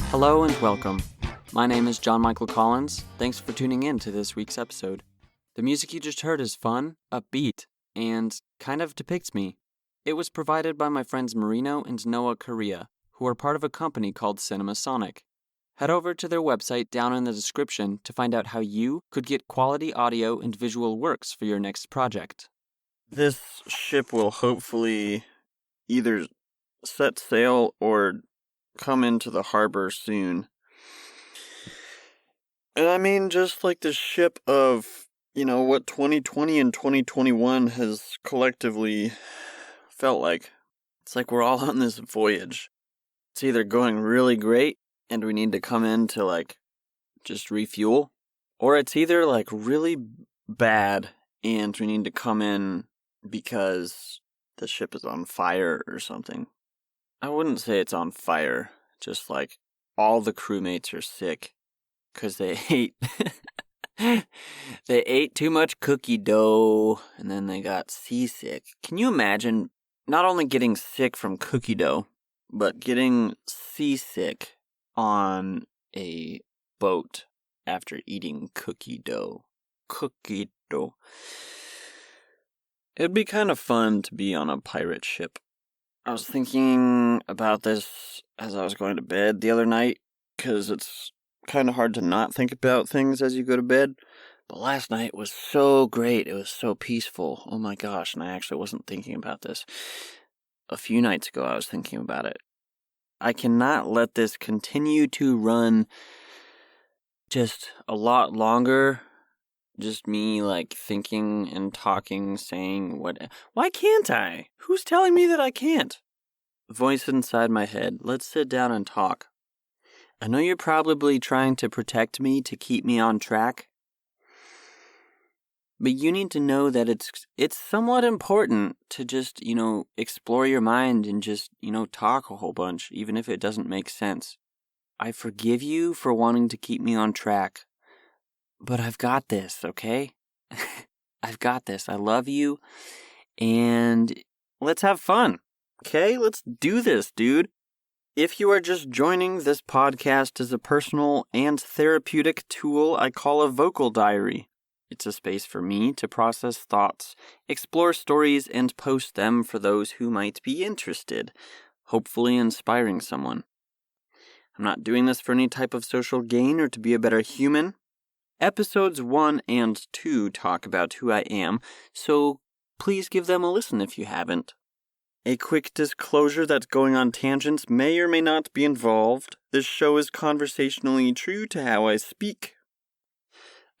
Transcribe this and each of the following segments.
Hello and welcome. My name is John Michael Collins. Thanks for tuning in to this week's episode. The music you just heard is fun, upbeat, and kind of depicts me. It was provided by my friends Marino and Noah Correa, who are part of a company called Cinema Sonic. Head over to their website down in the description to find out how you could get quality audio and visual works for your next project. This ship will hopefully either set sail or come into the harbor soon. And I mean, just like the ship of, what 2020 and 2021 has collectively felt like. It's like we're all on this voyage. It's either going really great and we need to come in to just refuel, or it's either really bad and we need to come in because the ship is on fire or something. I wouldn't say it's on fire, just all the crewmates are sick because they ate too much cookie dough and then they got seasick. Can you imagine not only getting sick from cookie dough, but getting seasick on a boat after eating cookie dough? Cookie dough. It'd be kind of fun to be on a pirate ship. I was thinking about this as I was going to bed the other night, because it's kind of hard to not think about things as you go to bed. But last night was so great. It was so peaceful. Oh my gosh, and I actually wasn't thinking about this. A few nights ago, I was thinking about it. I cannot let this continue to run just a lot longer. Just me, thinking and talking, saying what... Why can't I? Who's telling me that I can't? Voice inside my head, let's sit down and talk. I know you're probably trying to protect me to keep me on track. But you need to know that it's somewhat important to just, explore your mind and just, talk a whole bunch, even if it doesn't make sense. I forgive you for wanting to keep me on track. But I've got this, okay? I've got this. I love you. And let's have fun. Okay? Let's do this, dude. If you are just joining, this podcast is a personal and therapeutic tool I call a vocal diary. It's a space for me to process thoughts, explore stories, and post them for those who might be interested, hopefully inspiring someone. I'm not doing this for any type of social gain or to be a better human. Episodes 1 and 2 talk about who I am, so please give them a listen if you haven't. A quick disclosure that going on tangents may or may not be involved. This show is conversationally true to how I speak.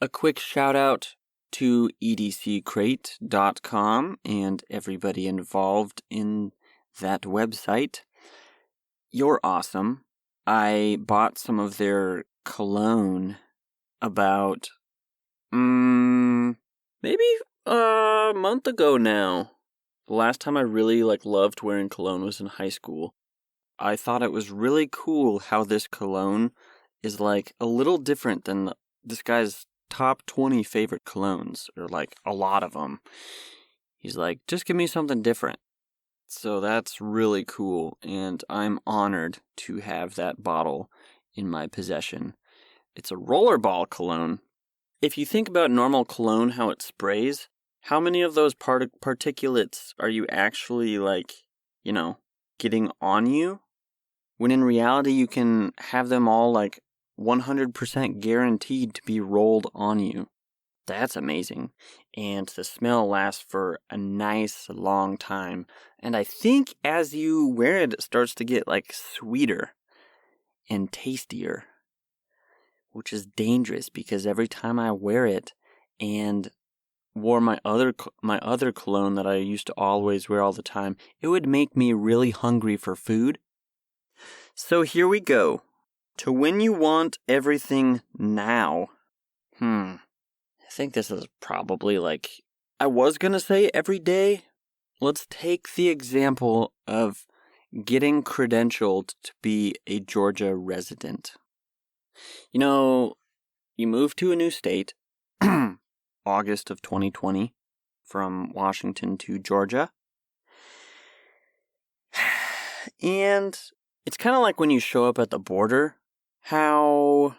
A quick shout out to edccrate.com and everybody involved in that website. You're awesome. I bought some of their cologne about maybe a month ago now. The last time I really loved wearing cologne was in high school. I thought it was really cool how this cologne is a little different than this guy's top 20 favorite colognes, or a lot of them. He's just give me something different. So that's really cool, and I'm honored to have that bottle in my possession. It's a rollerball cologne. If you think about normal cologne, how it sprays, how many of those particulates are you actually, getting on you? When in reality, you can have them all, 100% guaranteed to be rolled on you. That's amazing. And the smell lasts for a nice long time. And I think as you wear it, it starts to get, sweeter and tastier. Which is dangerous because every time I wear it and wore my other cologne that I used to always wear all the time, it would make me really hungry for food. So here we go. To when you want everything now. I think this is probably I was going to say every day. Let's take the example of getting credentialed to be a Georgia resident. You move to a new state, August of 2020, from Washington to Georgia. And it's kind of like when you show up at the border how,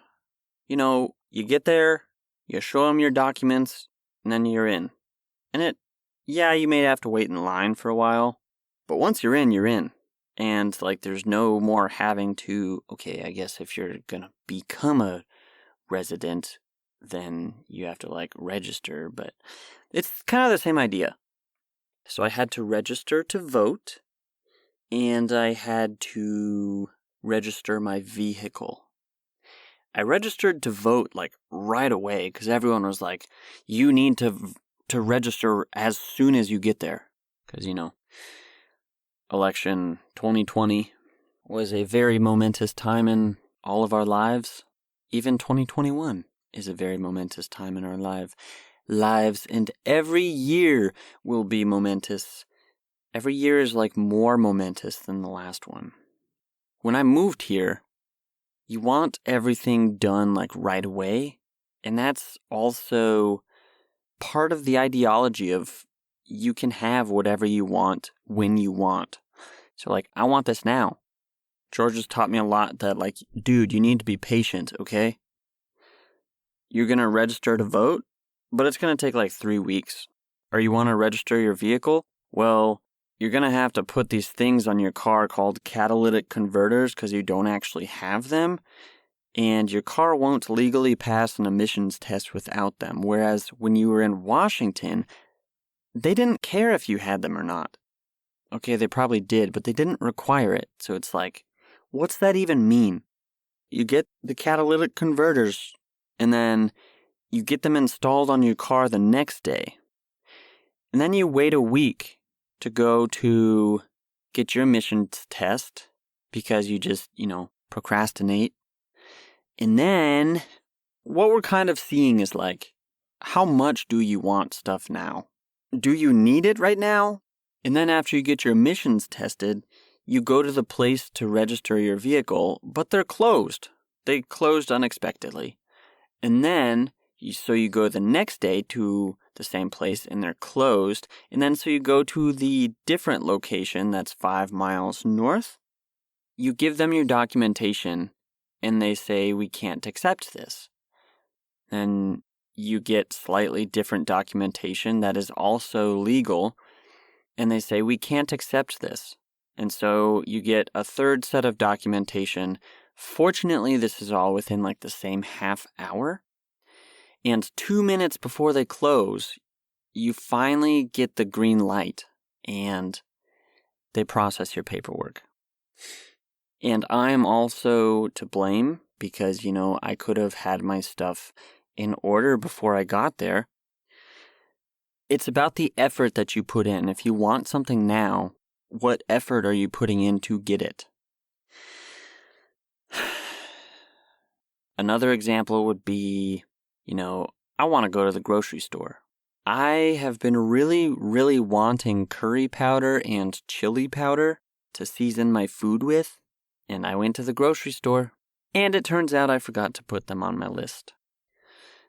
you get there, you show them your documents, and then you're in. And you may have to wait in line for a while, but once you're in, you're in. And, there's no more having to, okay, I guess if you're gonna become a resident, then you have to, register, but it's kind of the same idea. So I had to register to vote, and I had to register my vehicle. I registered to vote, right away, because everyone was like, you need to register as soon as you get there. Because, election 2020 was a very momentous time in all of our lives. Even 2021 is a very momentous time in our lives, and every year will be momentous. Every year is more momentous than the last one. When I moved here, you want everything done right away, and that's also part of the ideology of you can have whatever you want when you want. So I want this now. George has taught me a lot that dude, you need to be patient, okay? You're going to register to vote, but it's going to take 3 weeks. Or you want to register your vehicle? Well, you're going to have to put these things on your car called catalytic converters because you don't actually have them. And your car won't legally pass an emissions test without them. Whereas when you were in Washington, they didn't care if you had them or not. Okay, they probably did, but they didn't require it. So it's what's that even mean? You get the catalytic converters, and then you get them installed on your car the next day. And then you wait a week to go to get your emissions test because you just, procrastinate. And then what we're kind of seeing is how much do you want stuff now? Do you need it right now? And then after you get your emissions tested, you go to the place to register your vehicle, but they're closed. They closed unexpectedly. And then, so you go the next day to the same place and they're closed. And then so you go to the different location that's 5 miles north. You give them your documentation and they say, we can't accept this. Then you get slightly different documentation that is also legal. And they say, we can't accept this. And so you get a third set of documentation. Fortunately, this is all within the same half hour. And 2 minutes before they close, you finally get the green light and they process your paperwork. And I'm also to blame because, I could have had my stuff in order before I got there. It's about the effort that you put in. If you want something now, what effort are you putting in to get it? Another example would be, I want to go to the grocery store. I have been really, really wanting curry powder and chili powder to season my food with, and I went to the grocery store, and it turns out I forgot to put them on my list.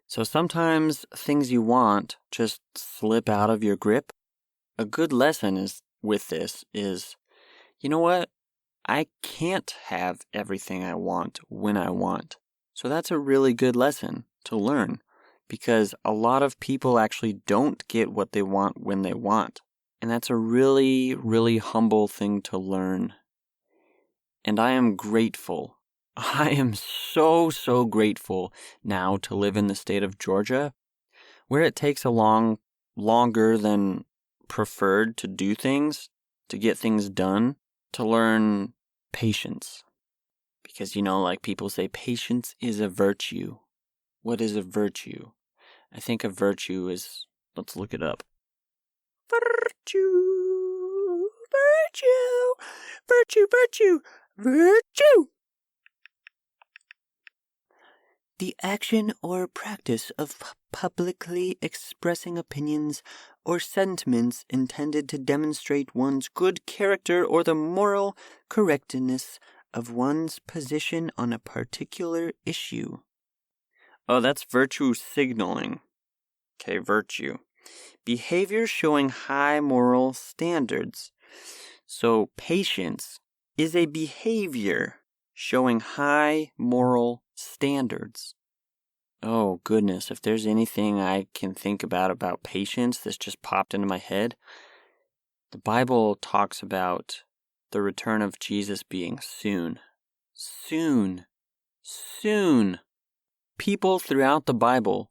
So sometimes things you want just slip out of your grip. A good lesson with this is, you know what? I can't have everything I want when I want. So that's a really good lesson to learn because a lot of people actually don't get what they want when they want. And that's a really, really humble thing to learn. And I am grateful. I am so, so grateful now to live in the state of Georgia, where it takes longer than preferred to do things, to get things done, to learn patience. Because, people say patience is a virtue. What is a virtue? I think a virtue is, let's look it up. Virtue, virtue, virtue, virtue, virtue. The action or practice of publicly expressing opinions or sentiments intended to demonstrate one's good character or the moral correctness of one's position on a particular issue. Oh, that's virtue signaling. Okay, virtue. Behavior showing high moral standards. So patience is a behavior showing high moral standards. Oh, goodness, if there's anything I can think about patience, this just popped into my head. The Bible talks about the return of Jesus being soon. Soon. Soon. People throughout the Bible,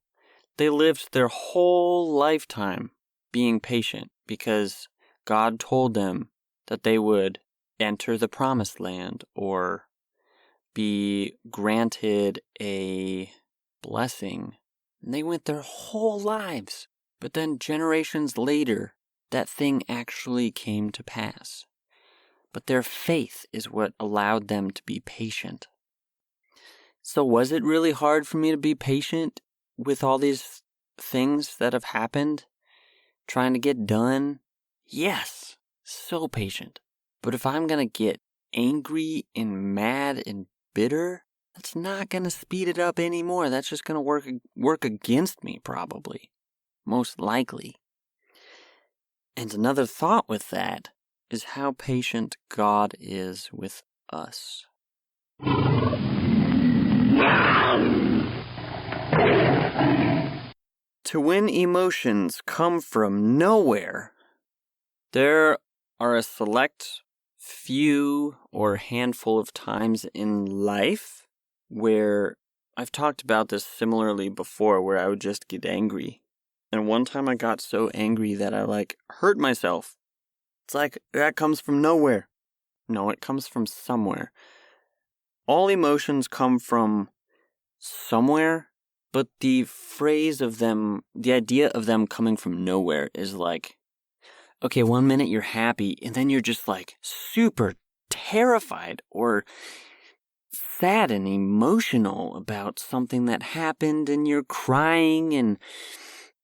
they lived their whole lifetime being patient because God told them that they would enter the promised land or be granted a blessing. And they went their whole lives. But then generations later, that thing actually came to pass. But their faith is what allowed them to be patient. So was it really hard for me to be patient with all these things that have happened? Trying to get done? Yes, so patient. But if I'm going to get angry and mad and bitter, that's not going to speed it up anymore. That's just going to work against me, probably. Most likely. And another thought with that is how patient God is with us. To when emotions come from nowhere, there are a select few or handful of times in life where I've talked about this similarly before, where I would just get angry. And one time I got so angry that I hurt myself. It's like that comes from nowhere. No, it comes from somewhere. All emotions come from somewhere, but the phrase of them, the idea of them coming from nowhere is like, okay, 1 minute you're happy, and then you're just super terrified or sad and emotional about something that happened, and you're crying and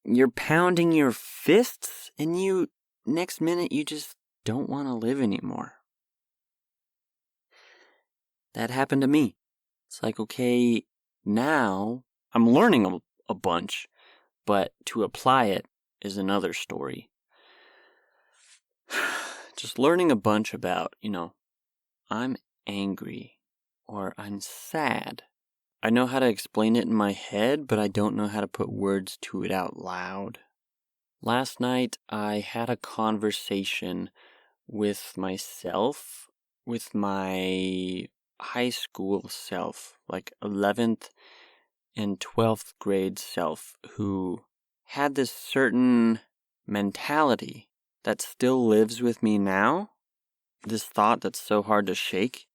you're pounding your fists, and next minute you just don't want to live anymore. That happened to me. It's like, okay, now I'm learning a bunch, but to apply it is another story. Just learning a bunch about, I'm angry or I'm sad. I know how to explain it in my head, but I don't know how to put words to it out loud. Last night, I had a conversation with myself, with my high school self, 11th and 12th grade self, who had this certain mentality that still lives with me now, this thought that's so hard to shake.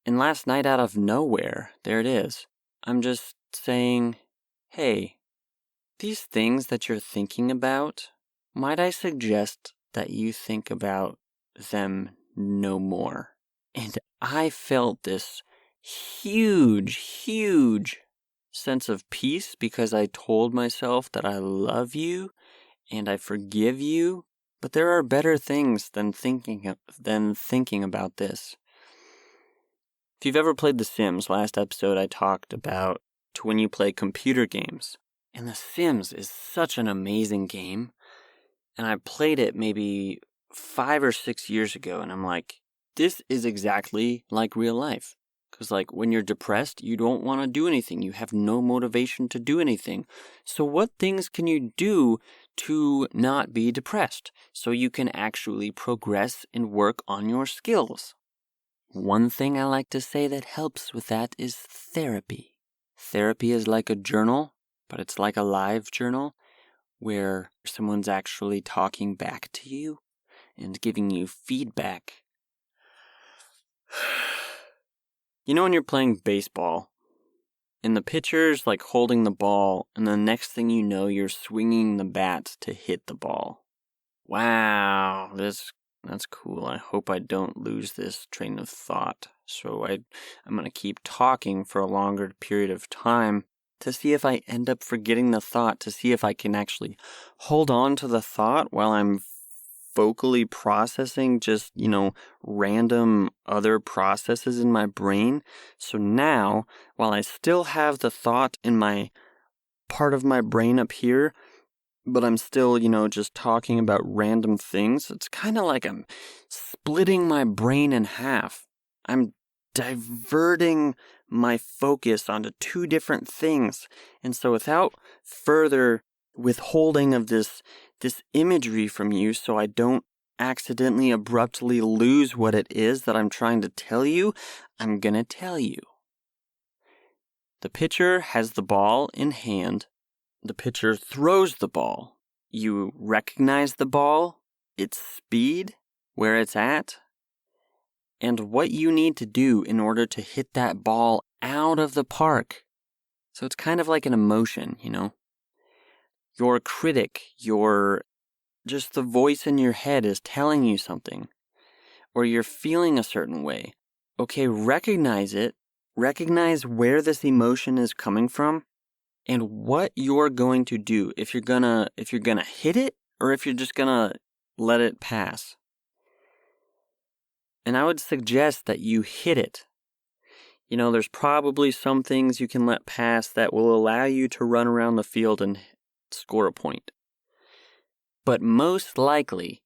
And last night, out of nowhere, there it is. I'm just saying, hey, these things that you're thinking about, might I suggest that you think about them no more? And I felt this huge sense of peace because I told myself that I love you and I forgive you. But there are better things than thinking about this. If you've ever played The Sims, last episode I talked about to when you play computer games. And The Sims is such an amazing game. And I played it maybe 5 or 6 years ago, and I'm like, this is exactly like real life. Because when you're depressed, you don't want to do anything. You have no motivation to do anything. So what things can you do to not be depressed so you can actually progress and work on your skills? One thing I like to say that helps with that is therapy. Therapy is like a journal, but it's like a live journal where someone's actually talking back to you and giving you feedback. You know when you're playing baseball, and the pitcher's holding the ball, and the next thing you know, you're swinging the bat to hit the ball. Wow, that's cool. I hope I don't lose this train of thought. So I'm going to keep talking for a longer period of time to see if I end up forgetting the thought, to see if I can actually hold on to the thought while I'm vocally processing just, random other processes in my brain. So now, while I still have the thought in my part of my brain up here, but I'm still, just talking about random things, it's kind of like I'm splitting my brain in half. I'm diverting my focus onto two different things. And so without further withholding of this imagery from you, so I don't accidentally abruptly lose what it is that I'm trying to tell you, I'm gonna tell you. The pitcher has the ball in hand. The pitcher throws the ball. You recognize the ball, its speed, where it's at, and what you need to do in order to hit that ball out of the park. So it's kind of like an emotion, you know? Your critic, just the voice in your head is telling you something, or you're feeling a certain way. Okay, recognize it. Recognize where this emotion is coming from and what you're going to do if you're gonna hit it or if you're just gonna let it pass. And I would suggest that you hit it. You know, there's probably some things you can let pass that will allow you to run around the field and score a point. But most likely,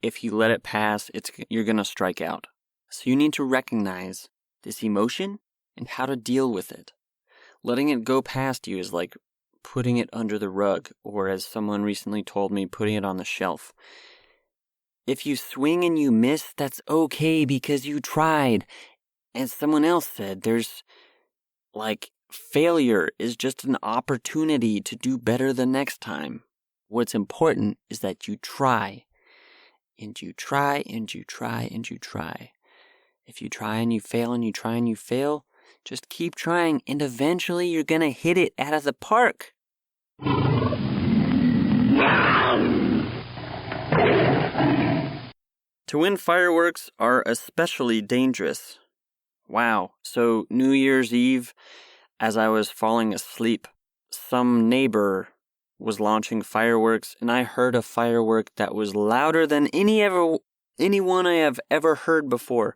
if you let it pass, you're going to strike out. So you need to recognize this emotion and how to deal with it. Letting it go past you is like putting it under the rug, or as someone recently told me, putting it on the shelf. If you swing and you miss, that's okay because you tried. As someone else said, failure is just an opportunity to do better the next time. What's important is that you try. And you try, and you try, and you try. If you try and you fail, and you try and you fail, just keep trying, and eventually you're gonna hit it out of the park. To win fireworks are especially dangerous. Wow. So New Year's Eve, as I was falling asleep, some neighbor was launching fireworks, and I heard a firework that was louder than anyone I have ever heard before.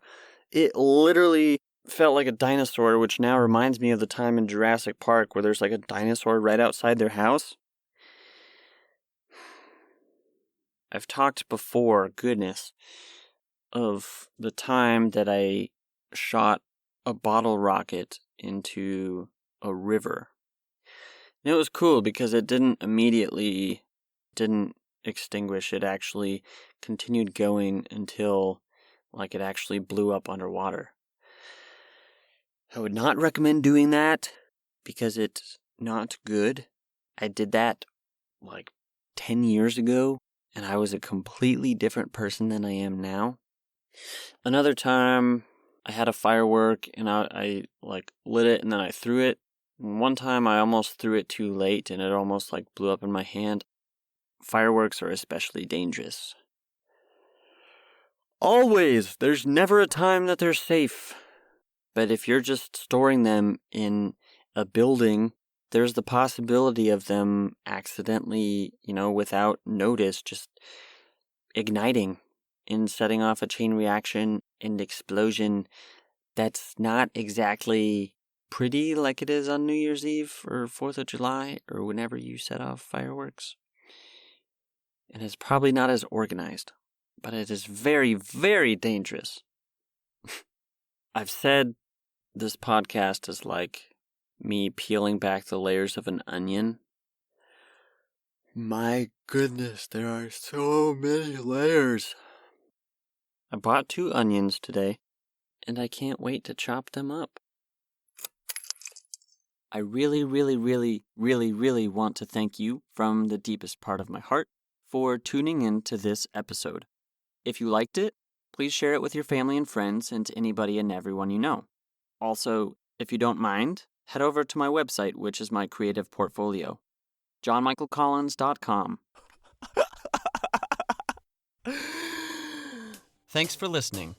It literally felt like a dinosaur, which now reminds me of the time in Jurassic Park where there's like a dinosaur right outside their house. I've talked before, goodness, of the time that I shot a bottle rocket into a river. And it was cool because it didn't extinguish. It actually continued going until it actually blew up underwater. I would not recommend doing that because it's not good. I did that 10 years ago, and I was a completely different person than I am now. Another time, I had a firework, and I lit it, and then I threw it. One time, I almost threw it too late, and it almost blew up in my hand. Fireworks are especially dangerous. Always! There's never a time that they're safe. But if you're just storing them in a building, there's the possibility of them accidentally, without notice, just igniting and setting off a chain reaction and explosion that's not exactly pretty like it is on New Year's Eve or 4th of July or whenever you set off fireworks. And it's probably not as organized, but it is very, very dangerous. I've said this podcast is like me peeling back the layers of an onion. My goodness, there are so many layers. I bought 2 onions today, and I can't wait to chop them up. I really, really, really, really, really want to thank you from the deepest part of my heart for tuning in to this episode. If you liked it, please share it with your family and friends and anybody and everyone you know. Also, if you don't mind, head over to my website, which is my creative portfolio, johnmichaelcollins.com. Thanks for listening.